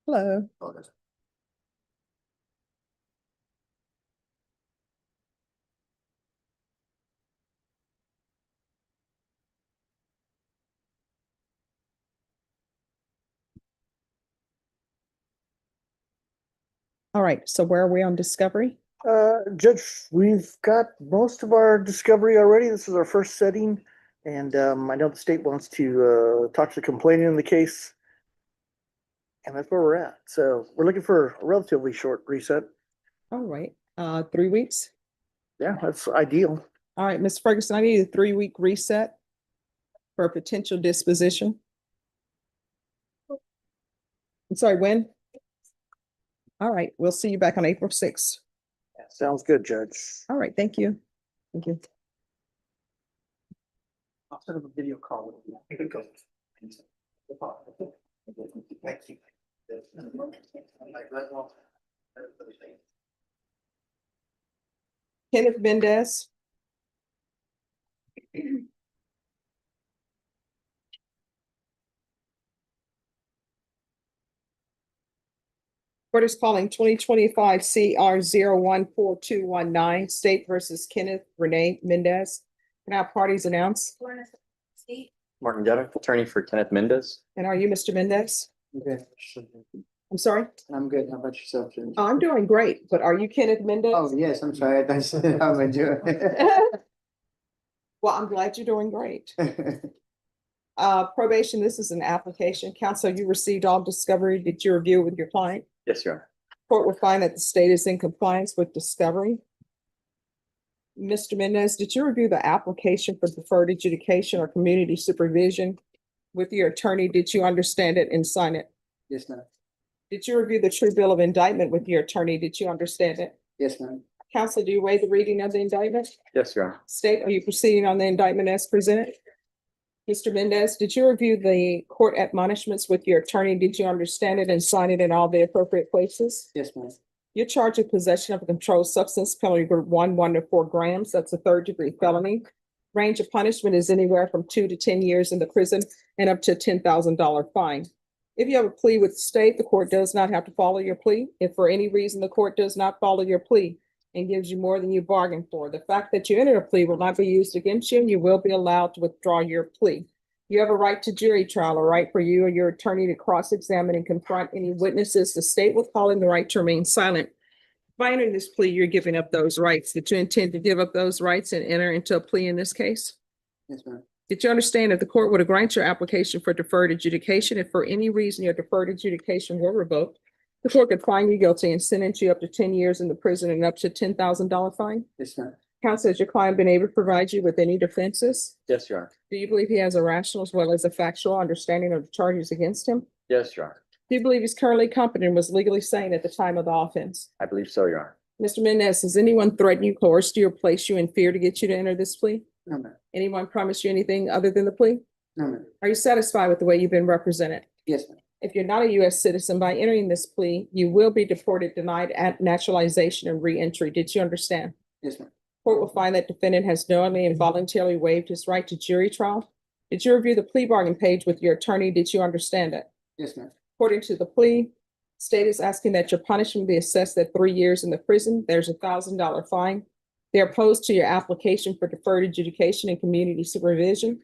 Hello. All right, so where are we on discovery? Judge, we've got most of our discovery already. This is our first setting, and I know the state wants to talk to the complainant in the case, and that's where we're at. So we're looking for a relatively short reset. All right, 3 weeks. Yeah, that's ideal. All right, Ms. Ferguson, I need a 3-week reset for a potential disposition. I'm sorry, when? All right, we'll see you back on April 6th. Sounds good, Judge. All right, thank you. Thank you. I'll set up a video call with you. Thank you. Kenneth Mendes. Court is calling 2025 CR 014219, State versus Kenneth Renee Mendes. Can our parties announce? Martin Getter, attorney for Kenneth Mendes. And are you Mr. Mendes? Okay, I'm sorry? I'm good. How about yourself, Jim? I'm doing great, but are you Kenneth Mendes? Oh, yes, I'm sorry. I said, how am I doing? Well, I'm glad you're doing great. Probation, this is an application. Counsel, you received all discovery. Did you review it with your client? Yes, Your Honor. Court will find that the state is in compliance with discovery. Mr. Mendes, did you review the application for deferred adjudication or community supervision with your attorney? Did you understand it and sign it? Yes, ma'am. Did you review the true bill of indictment with your attorney? Did you understand it? Yes, ma'am. Counsel, do you waive the reading of the indictment? Yes, Your Honor. State, are you proceeding on the indictment as presented? Mr. Mendes, did you review the court admonishments with your attorney? Did you understand it and sign it in all the appropriate places? Yes, ma'am. You're charged with possession of a controlled substance, penalty group 1 to 4 grams. That's a 3rd-degree felony. Range of punishment is anywhere from 2 to 10 years in the prison and up to a $10,000 fine. If you have a plea with the state, the court does not have to follow your plea. If for any reason the court does not follow your plea and gives you more than you bargained for, the fact that you entered a plea will not be used against you, and you will be allowed to withdraw your plea. You have a right to jury trial, a right for you or your attorney to cross-examine and confront any witnesses. The state will call in the right to remain silent. By entering this plea, you're giving up those rights. Did you intend to give up those rights and enter into a plea in this case? Yes, ma'am. Did you understand that the court would grant your application for deferred adjudication if for any reason your deferred adjudication were revoked? The court could find you guilty and sentence you up to 10 years in the prison and up to $10,000 fine. Yes, ma'am. Counsel, has your client been able to provide you with any defenses? Yes, Your Honor. Do you believe he has a rational as well as a factual understanding of the charges against him? Yes, Your Honor. Do you believe he's currently competent and was legally sane at the time of the offense? I believe so, Your Honor. Mr. Mendes, has anyone threatened you, coerced you, or placed you in fear to get you to enter this plea? No, ma'am. Anyone promised you anything other than the plea? No, ma'am. Are you satisfied with the way you've been represented? Yes, ma'am. If you're not a U.S. citizen, by entering this plea, you will be deported, denied at naturalization and reentry. Did you understand? Yes, ma'am. Court will find that defendant has knowingly and voluntarily waived his right to jury trial. Did you review the plea bargain page with your attorney? Did you understand it? Yes, ma'am. According to the plea, state is asking that your punishment be assessed at 3 years in the prison. There's a $1,000 fine. They're opposed to your application for deferred adjudication and community supervision.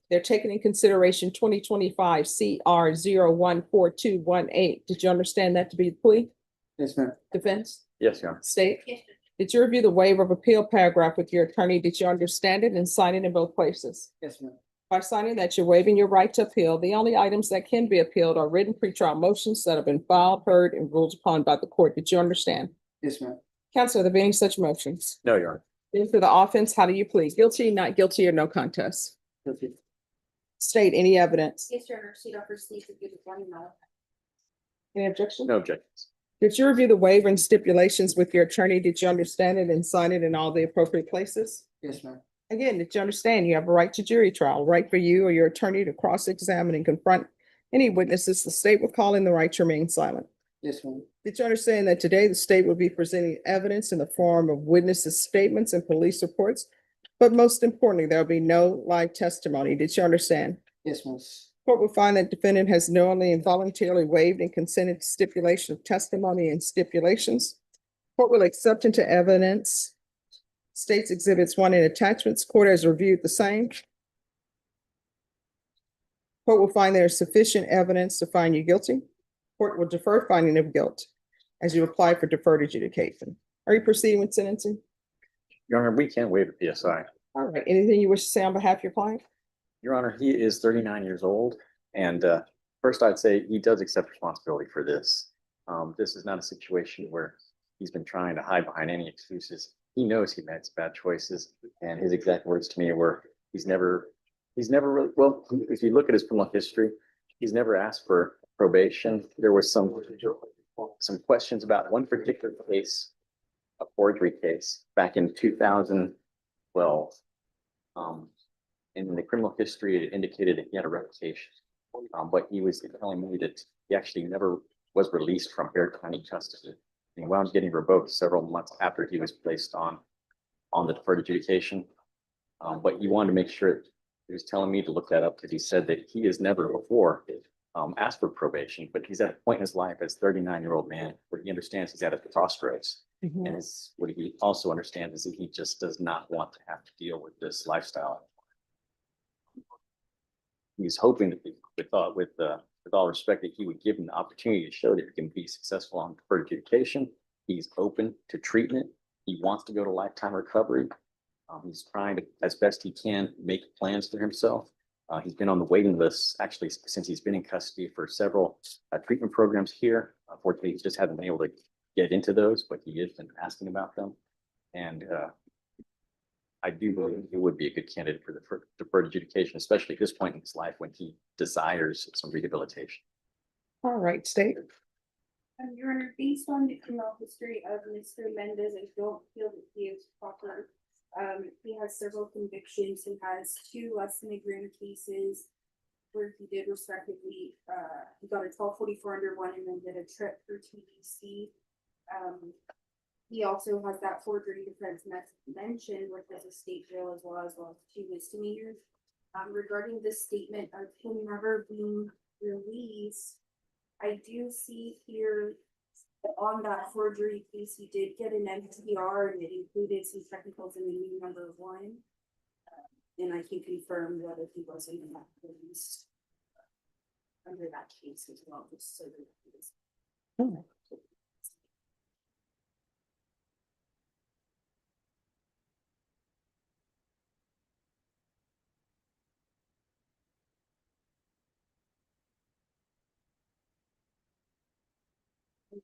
They're taking in consideration 2025 CR 014218. Did you understand that to be the plea? Yes, ma'am. Defense? Yes, Your Honor. State? Did you review the waiver of appeal paragraph with your attorney? Did you understand it and sign it in both places? Yes, ma'am. By signing that, you're waiving your right to appeal. The only items that can be appealed are written pretrial motions that have been filed, heard, and ruled upon by the court. Did you understand? Yes, ma'am. Counsel, are there any such motions? No, Your Honor. Into the offense, how do you plead? Guilty, not guilty, or no contest? Guilty. State, any evidence? Yes, Your Honor, sheet offers sleep with good warning now. Any objection? No objections. Did you review the waiver and stipulations with your attorney? Did you understand it and sign it in all the appropriate places? Yes, ma'am. Again, did you understand you have a right to jury trial, right for you or your attorney to cross-examine and confront any witnesses? The state will call in the right to remain silent. Yes, ma'am. Did you understand that today the state will be presenting evidence in the form of witnesses' statements and police reports? But most importantly, there will be no live testimony. Did you understand? Yes, ma'am. Court will find that defendant has knowingly and voluntarily waived and consented to stipulation of testimony and stipulations. Court will accept into evidence States Exhibits 1 and attachments. Court has reviewed the same. Court will find there is sufficient evidence to find you guilty. Court will defer finding of guilt as you apply for deferred adjudication. Are you proceeding with sentencing? Your Honor, we can't waive a PSI. All right, anything you wish to say on behalf of your client? Your Honor, he is 39 years old, and first I'd say he does accept responsibility for this. This is not a situation where he's been trying to hide behind any excuses. He knows he made some bad choices, and his exact words to me were, he's never really, well, if you look at his criminal history, he's never asked for probation. There was some questions about one particular case, a forgery case back in 2012. In the criminal history, it indicated that he had a reputation, but he was telling me that he actually never was released from Bexar County custody. He wound up getting revoked several months after he was placed on the deferred adjudication. But he wanted to make sure, he was telling me to look that up because he said that he has never before asked for probation, but he's at a point in his life as 39-year-old man where he understands he's at a crossroads. And what he also understands is that he just does not want to have to deal with this lifestyle. He's hoping that with all respect, that he would give him the opportunity to show that he can be successful on deferred adjudication. He's open to treatment. He wants to go to lifetime recovery. He's trying to, as best he can, make plans for himself. He's been on the waiting list actually since he's been in custody for several treatment programs here. Unfortunately, he just hasn't been able to get into those, but he has been asking about them. And I do believe he would be a good candidate for the deferred adjudication, especially at this point in his life when he desires some rehabilitation. All right, State. Your Honor, based on the criminal history of Mr. Mendes, I don't feel that he is proper. He has several convictions. He has 2 less than a gram cases where he did respectively, he got a 1244 under 1 and then did a trip for TBC. He also has that forgery defense mentioned, which is a state jail as well as 2 misdemeanors. Regarding the statement of him never being released, I do see here on that forgery case, he did get an MTR and it included some technicals in the new number 1. And I can confirm whether he was even released under that case as well, just so that it is.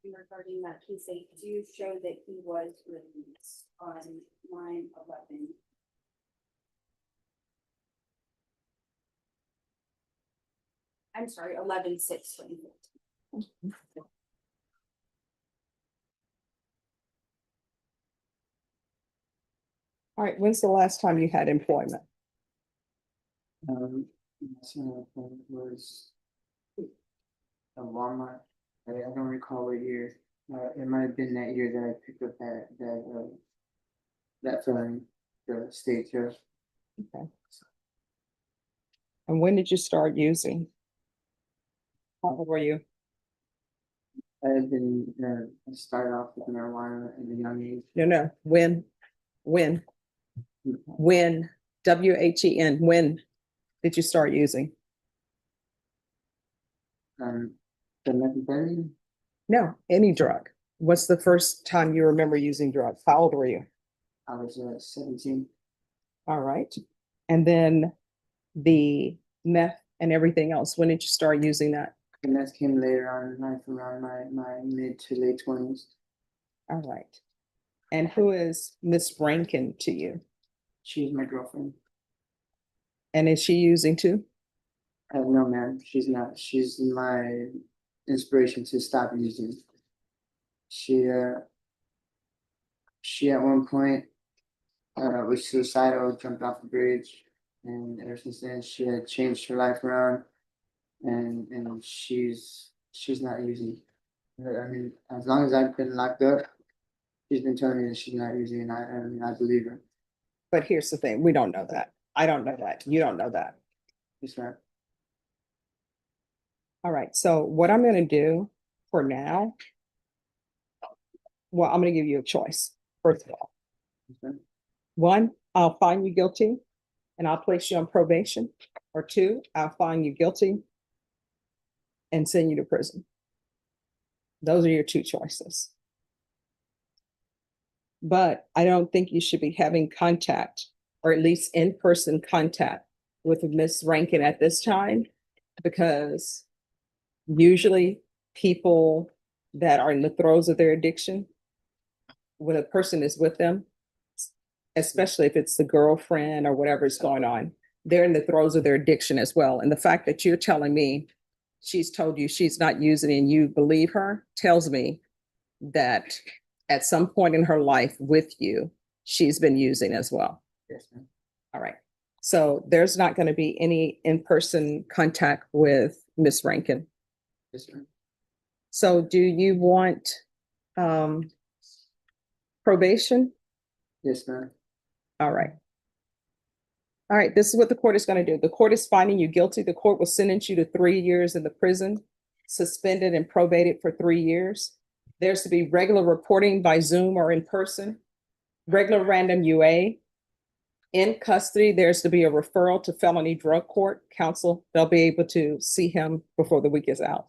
Regarding that case, they do show that he was released on 9/11. I'm sorry, 11/6/2014. All right, when's the last time you had employment? Was a Walmart. I don't recall what year. It might have been that year that I picked up that felony, the state jail. Okay. And when did you start using? How old were you? I had been I started off with marijuana at a young age. No. When? When? WHEN, when did you start using? The methamphetamine. No, any drug. What's the first time you remember using drugs? How old were you? I was 17. All right. And then the meth and everything else, when did you start using that? And that came later on in life, around my mid to late 20s. All right. And who is Miss Rankin to you? She's my girlfriend. And is she using too? No, ma'am, she's not. She's my inspiration to stop using. She at one point was suicidal, jumped off the bridge, and ever since then she had changed her life around, and she's not using. I mean, as long as I've been locked up, she's been telling me that she's not using, and I believe her. But here's the thing, we don't know that. I don't know that. You don't know that. Yes, ma'am. All right, so what I'm gonna do for now, well, I'm gonna give you a choice, first of all. Okay. One, I'll find you guilty and I'll place you on probation. Or two, I'll find you guilty and send you to prison. Those are your two choices. But I don't think you should be having contact, or at least in-person contact, with Miss Rankin at this time, because usually people that are in the throes of their addiction, when a person is with them, especially if it's the girlfriend or whatever's going on, they're in the throes of their addiction as well. And the fact that you're telling me she's told you she's not using and you believe her tells me that at some point in her life with you, she's been using as well. Yes, ma'am. All right. So there's not going to be any in-person contact with Miss Rankin. Yes, ma'am. So do you want probation? Yes, ma'am. All right. All right, this is what the court is going to do. The court is finding you guilty. The court will sentence you to 3 years in the prison, suspended and probated for 3 years. There's to be regular reporting by Zoom or in person, regular random UA. In custody, there's to be a referral to felony drug court counsel. They'll be able to see him before the week is out.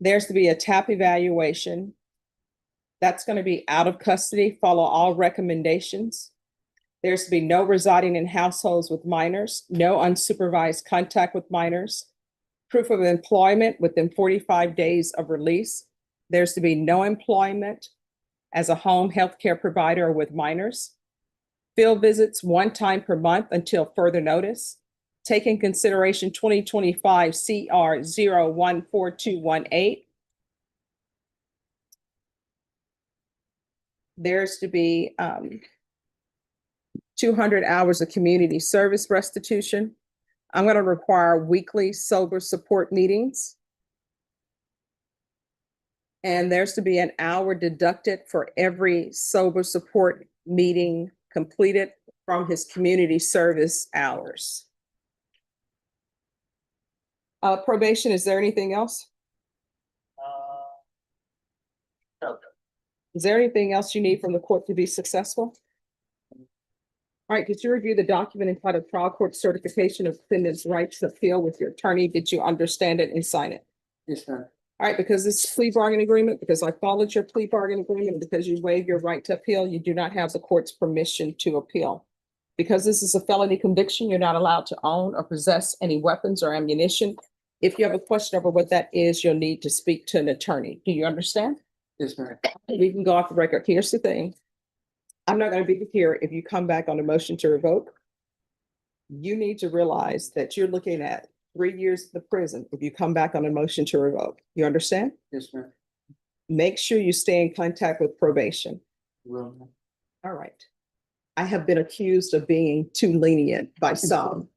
There's to be a TAP evaluation. That's going to be out of custody, follow all recommendations. There's to be no residing in households with minors, no unsupervised contact with minors, proof of employment within 45 days of release. There's to be no employment as a home healthcare provider with minors. Field visits 1 time per month until further notice. Take in consideration 2025 CR 014218. There's to be 200 hours of community service restitution. I'm going to require weekly sober support meetings. And there's to be an hour deducted for every sober support meeting completed from his community service hours. Probation, is there anything else? No. Is there anything else you need from the court to be successful? All right, did you review the document entitled Trial Court Certification of Defendant's Rights to Appeal with your attorney? Did you understand it and sign it? Yes, ma'am. All right, because this is plea bargain agreement, because I followed your plea bargain agreement, and because you waive your right to appeal, you do not have the court's permission to appeal. Because this is a felony conviction, you're not allowed to own or possess any weapons or ammunition. If you have a question over what that is, you'll need to speak to an attorney. Do you understand? Yes, ma'am. We can go off the record. Here's the thing. I'm not going to be here if you come back on a motion to revoke. You need to realize that you're looking at 3 years in the prison if you come back on a motion to revoke. You understand? Yes, ma'am. Make sure you stay in contact with probation. Will, ma'am. All right. I have been accused of being too lenient by some.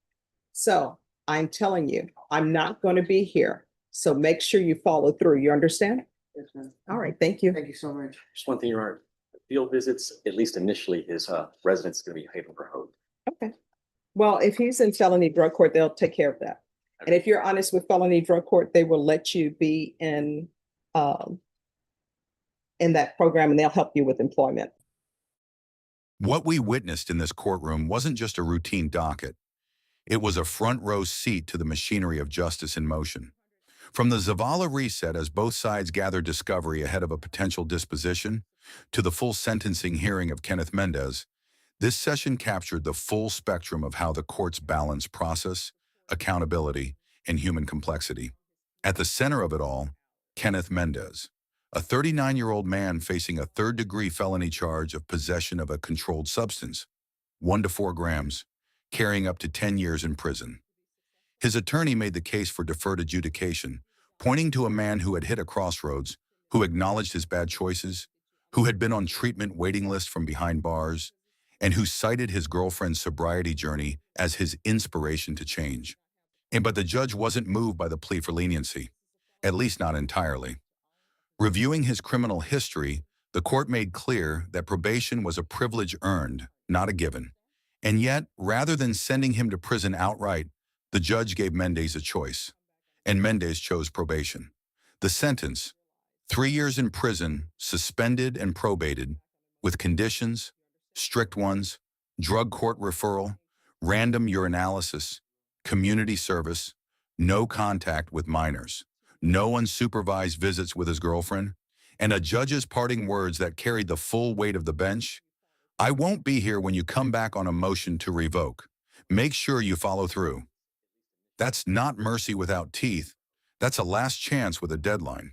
So I'm telling you, I'm not going to be here. So make sure you follow through. You understand? Yes, ma'am. All right. Thank you. Thank you so much. Just one thing, Your Honor, field visits, at least initially, his residence is going to be paid for home. Okay. Well, if he's in felony drug court, they'll take care of that. And if you're honest with felony drug court, they will let you be in that program and they'll help you with employment. What we witnessed in this courtroom wasn't just a routine docket. It was a front row seat to the machinery of justice in motion. From the Zavala reset as both sides gathered discovery ahead of a potential disposition, to the full sentencing hearing of Kenneth Mendes, this session captured the full spectrum of how the courts balance process, accountability, and human complexity. At the center of it all, Kenneth Mendes, a 39-year-old man facing a third-degree felony charge of possession of a controlled substance, 1 to 4 grams, carrying up to 10 years in prison. His attorney made the case for deferred adjudication, pointing to a man who had hit a crossroads, who acknowledged his bad choices, who had been on treatment waiting list from behind bars, and who cited his girlfriend's sobriety journey as his inspiration to change. But the judge wasn't moved by the plea for leniency, at least not entirely. Reviewing his criminal history, the court made clear that probation was a privilege earned, not a given. And yet, rather than sending him to prison outright, the judge gave Mendes a choice. and Mendes chose probation. The sentence, 3 years in prison, suspended and probated, with conditions, strict ones, drug court referral, random urinalysis, community service, no contact with minors, no unsupervised visits with his girlfriend, and a judge's parting words that carried the full weight of the bench. I won't be here when you come back on a motion to revoke. Make sure you follow through. That's not mercy without teeth. That's a last chance with a deadline.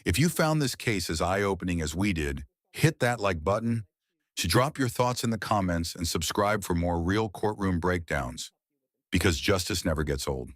If you found this case as eye-opening as we did, hit that like button, drop your thoughts in the comments, and subscribe for more real courtroom breakdowns, because justice never gets old.